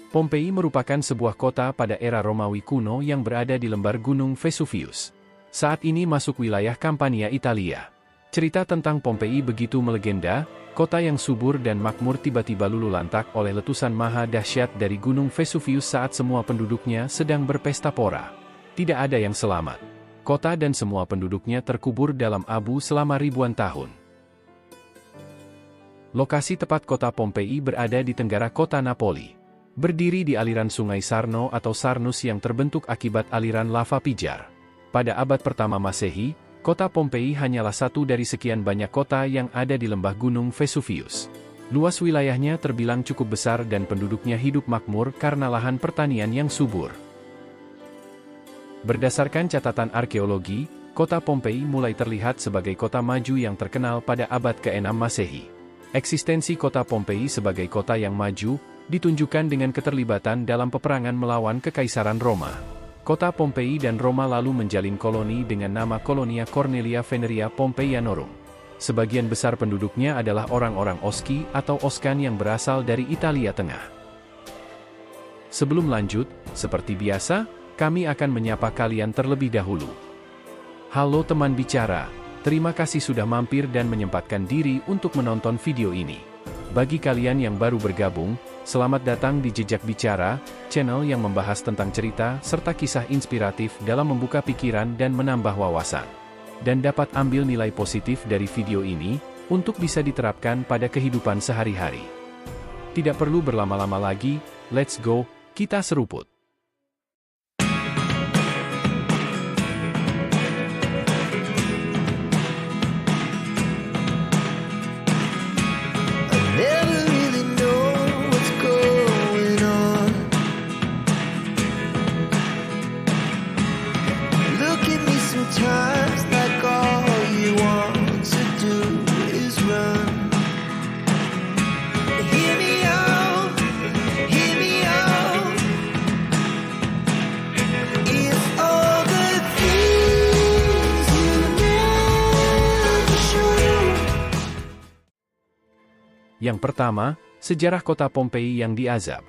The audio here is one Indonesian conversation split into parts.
Pompei merupakan sebuah kota pada era Romawi kuno yang berada di lembar Gunung Vesuvius. Saat ini masuk wilayah Campania, Italia. Cerita tentang Pompei begitu melegenda, kota yang subur dan makmur tiba-tiba luluh lantak oleh letusan maha dahsyat dari Gunung Vesuvius saat semua penduduknya sedang berpesta pora. Tidak ada yang selamat. Kota dan semua penduduknya terkubur dalam abu selama ribuan tahun. Lokasi tepat kota Pompei berada di tenggara kota Napoli. Berdiri di aliran sungai Sarno atau Sarnus yang terbentuk akibat aliran lava pijar. Pada abad pertama Masehi, kota Pompei hanyalah satu dari sekian banyak kota yang ada di lembah Gunung Vesuvius. Luas wilayahnya terbilang cukup besar dan penduduknya hidup makmur karena lahan pertanian yang subur. Berdasarkan catatan arkeologi, kota Pompei mulai terlihat sebagai kota maju yang terkenal pada abad ke-6 Masehi. Eksistensi kota Pompei sebagai kota yang maju ditunjukkan dengan keterlibatan dalam peperangan melawan Kekaisaran Roma. Kota Pompei dan Roma lalu menjalin koloni dengan nama Colonia Cornelia Veneria Pompeianorum. Sebagian besar penduduknya adalah orang-orang Oski atau Oskan yang berasal dari Italia Tengah. Sebelum lanjut, seperti biasa, kami akan menyapa kalian terlebih dahulu. Halo teman bicara, terima kasih sudah mampir dan menyempatkan diri untuk menonton video ini. Bagi kalian yang baru bergabung, selamat datang di Jejak Bicara, channel yang membahas tentang cerita serta kisah inspiratif dalam membuka pikiran dan menambah wawasan. Dan dapat ambil nilai positif dari video ini, untuk bisa diterapkan pada kehidupan sehari-hari. Tidak perlu berlama-lama lagi, let's go, kita seruput. Yang pertama, sejarah kota Pompei yang diazab.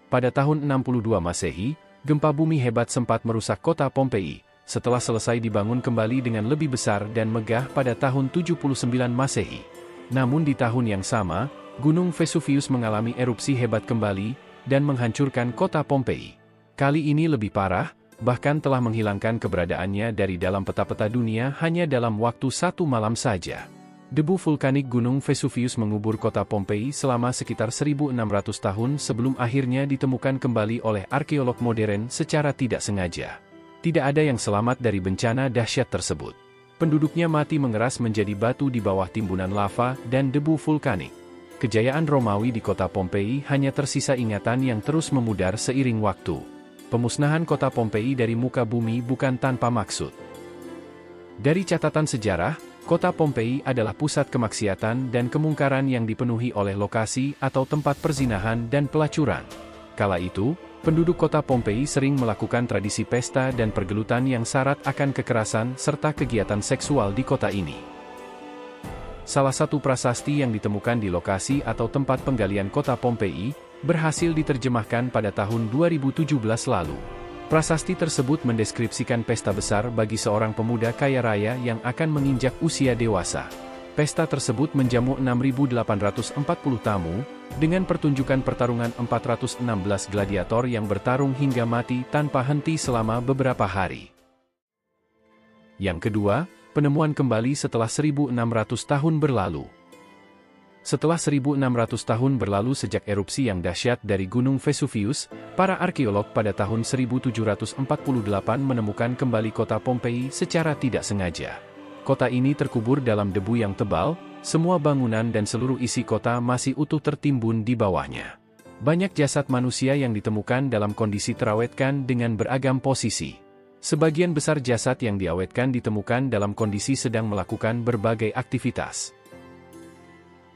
Pada tahun 62 Masehi, gempa bumi hebat sempat merusak kota Pompei, setelah selesai dibangun kembali dengan lebih besar dan megah pada tahun 79 Masehi. Namun di tahun yang sama, Gunung Vesuvius mengalami erupsi hebat kembali, dan menghancurkan kota Pompei. Kali ini lebih parah, bahkan telah menghilangkan keberadaannya dari dalam peta-peta dunia hanya dalam waktu 1 malam saja. Debu vulkanik Gunung Vesuvius mengubur kota Pompei selama sekitar 1.600 tahun sebelum akhirnya ditemukan kembali oleh arkeolog modern secara tidak sengaja. Tidak ada yang selamat dari bencana dahsyat tersebut. Penduduknya mati mengeras menjadi batu di bawah timbunan lava dan debu vulkanik. Kejayaan Romawi di kota Pompei hanya tersisa ingatan yang terus memudar seiring waktu. Pemusnahan kota Pompei dari muka bumi bukan tanpa maksud. Dari catatan sejarah, kota Pompei adalah pusat kemaksiatan dan kemungkaran yang dipenuhi oleh lokasi atau tempat perzinahan dan pelacuran. Kala itu, penduduk kota Pompei sering melakukan tradisi pesta dan pergelutan yang syarat akan kekerasan serta kegiatan seksual di kota ini. Salah satu prasasti yang ditemukan di lokasi atau tempat penggalian kota Pompei, berhasil diterjemahkan pada tahun 2017 lalu. Prasasti tersebut mendeskripsikan pesta besar bagi seorang pemuda kaya raya yang akan menginjak usia dewasa. Pesta tersebut menjamu 6.840 tamu, dengan pertunjukan pertarungan 416 gladiator yang bertarung hingga mati tanpa henti selama beberapa hari. Yang kedua, penemuan kembali setelah 1.600 tahun berlalu. Setelah 1.600 tahun berlalu sejak erupsi yang dahsyat dari Gunung Vesuvius, para arkeolog pada tahun 1748 menemukan kembali kota Pompei secara tidak sengaja. Kota ini terkubur dalam debu yang tebal, semua bangunan dan seluruh isi kota masih utuh tertimbun di bawahnya. Banyak jasad manusia yang ditemukan dalam kondisi terawetkan dengan beragam posisi. Sebagian besar jasad yang diawetkan ditemukan dalam kondisi sedang melakukan berbagai aktivitas.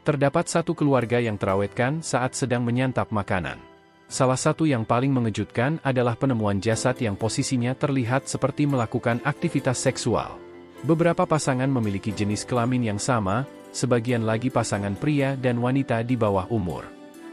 Terdapat satu keluarga yang terawetkan saat sedang menyantap makanan. Salah satu yang paling mengejutkan adalah penemuan jasad yang posisinya terlihat seperti melakukan aktivitas seksual. Beberapa pasangan memiliki jenis kelamin yang sama, sebagian lagi pasangan pria dan wanita di bawah umur.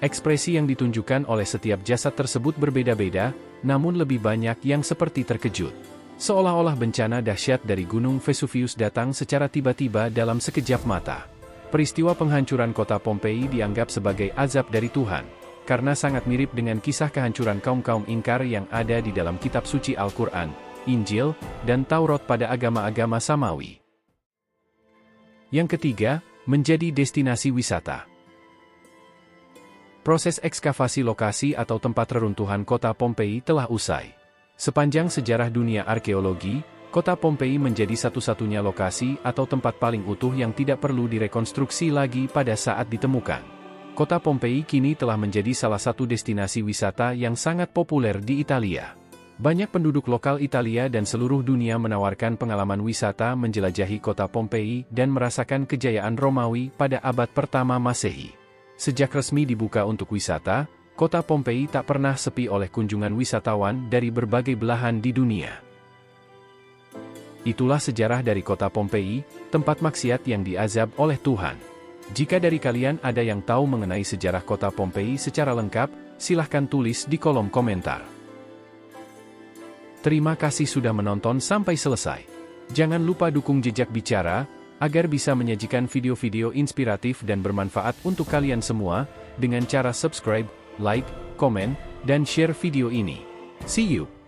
Ekspresi yang ditunjukkan oleh setiap jasad tersebut berbeda-beda, namun lebih banyak yang seperti terkejut. Seolah-olah bencana dahsyat dari Gunung Vesuvius datang secara tiba-tiba dalam sekejap mata. Peristiwa penghancuran kota Pompei dianggap sebagai azab dari Tuhan, karena sangat mirip dengan kisah kehancuran kaum-kaum ingkar yang ada di dalam kitab suci Al-Quran, Injil, dan Taurat pada agama-agama Samawi. Yang ketiga, menjadi destinasi wisata. Proses ekskavasi lokasi atau tempat reruntuhan kota Pompei telah usai. Sepanjang sejarah dunia arkeologi, kota Pompei menjadi satu-satunya lokasi atau tempat paling utuh yang tidak perlu direkonstruksi lagi pada saat ditemukan. Kota Pompei kini telah menjadi salah satu destinasi wisata yang sangat populer di Italia. Banyak penduduk lokal Italia dan seluruh dunia menawarkan pengalaman wisata menjelajahi kota Pompei dan merasakan kejayaan Romawi pada abad pertama Masehi. Sejak resmi dibuka untuk wisata, kota Pompei tak pernah sepi oleh kunjungan wisatawan dari berbagai belahan di dunia. Itulah sejarah dari kota Pompei, tempat maksiat yang diazab oleh Tuhan. Jika dari kalian ada yang tahu mengenai sejarah kota Pompei secara lengkap, silahkan tulis di kolom komentar. Terima kasih sudah menonton sampai selesai. Jangan lupa dukung Jejak Bicara, agar bisa menyajikan video-video inspiratif dan bermanfaat untuk kalian semua, dengan cara subscribe, like, komen, dan share video ini. See you!